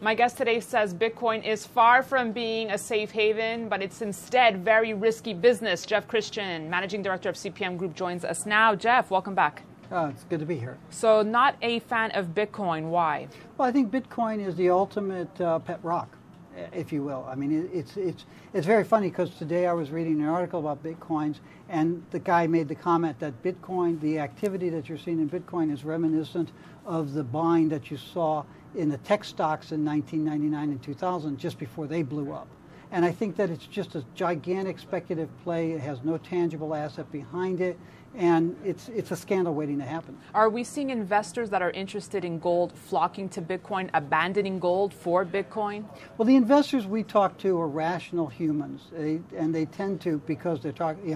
My guest today says Bitcoin is far from being a safe haven, but it's instead very risky business. Jeff Christian, Managing Director of CPM Group, joins us now. Jeff, welcome back. It's good to be here. So not a fan of Bitcoin. Why? Well, I think Bitcoin is the ultimate pet rock, if you will. I mean, it's very funny because today I was reading an article about Bitcoins, and the guy made the comment that Bitcoin, the activity that you're seeing in Bitcoin is reminiscent of the buying that you saw in the tech stocks in 1999 and 2000, just before they blew up. And I think that it's just a gigantic speculative play. It has no tangible asset behind it, and it's a scandal waiting to happen. Are we seeing investors that are interested in gold flocking to Bitcoin, abandoning gold for Bitcoin? Well, the investors we talk to are rational humans, and they tend to, because they're talking,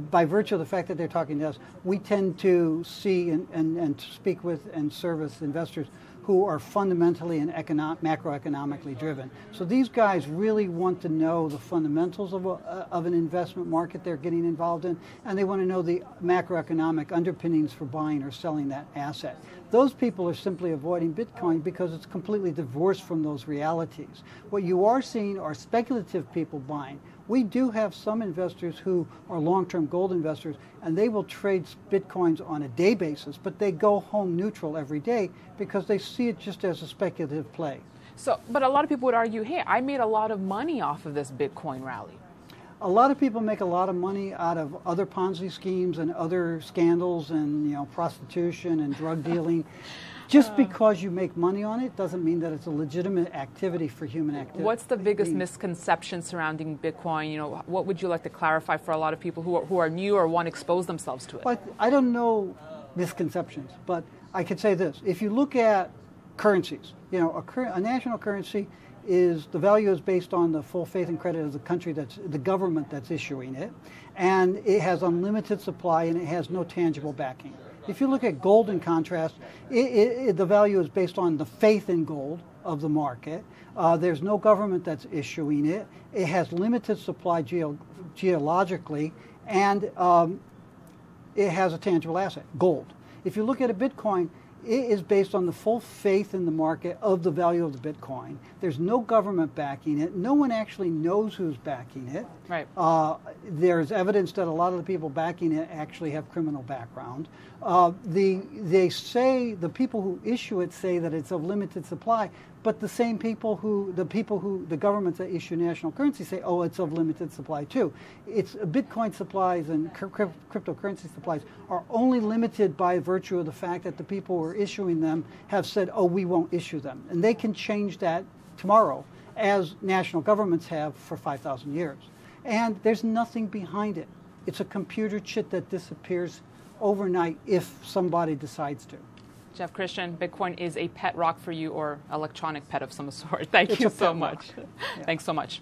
by virtue of the fact that they're talking to us, we tend to see and speak with and service investors who are fundamentally and macroeconomically driven. So these guys really want to know the fundamentals of an investment market they're getting involved in, and they want to know the macroeconomic underpinnings for buying or selling that asset. Those people are simply avoiding Bitcoin because it's completely divorced from those realities. What you are seeing are speculative people buying. We do have some investors who are long-term gold investors, and they will trade Bitcoins on a day basis, but they go home neutral every day because they see it just as a speculative play. So, but a lot of people would argue, hey, I made a lot of money off of this Bitcoin rally. A lot of people make a lot of money out of other Ponzi schemes and other scandals and prostitution and drug dealing. Just because you make money on it doesn't mean that it's a legitimate activity for human activity. What's the biggest misconception surrounding Bitcoin? What would you like to clarify for a lot of people who are new or want to expose themselves to it? Well, I don't know misconceptions, but I could say this. If you look at currencies, a national currency the value is based on the full faith and credit of the country, the government that's issuing it, and it has unlimited supply and it has no tangible backing. If you look at gold, in contrast, the value is based on the faith in gold of the market. There's no government that's issuing it. It has limited supply geologically, and it has a tangible asset, gold. If you look at a Bitcoin, it is based on the full faith in the market of the value of the Bitcoin. There's no government backing it. No one actually knows who's backing it. Right. There's evidence that a lot of the people backing it actually have criminal background. They say, the people who issue it say that it's of limited supply, but the same people the governments that issue national currency say, oh, it's of limited supply too. It's Bitcoin supplies and cryptocurrency supplies are only limited by virtue of the fact that the people who are issuing them have said, oh, we won't issue them. And they can change that tomorrow, as national governments have for 5,000 years. And there's nothing behind it. It's a computer chip that disappears overnight if somebody decides to. Jeff Christian, Bitcoin is a pet rock for you, or electronic pet of some sort. Thank you so much. Yeah. Thanks so much.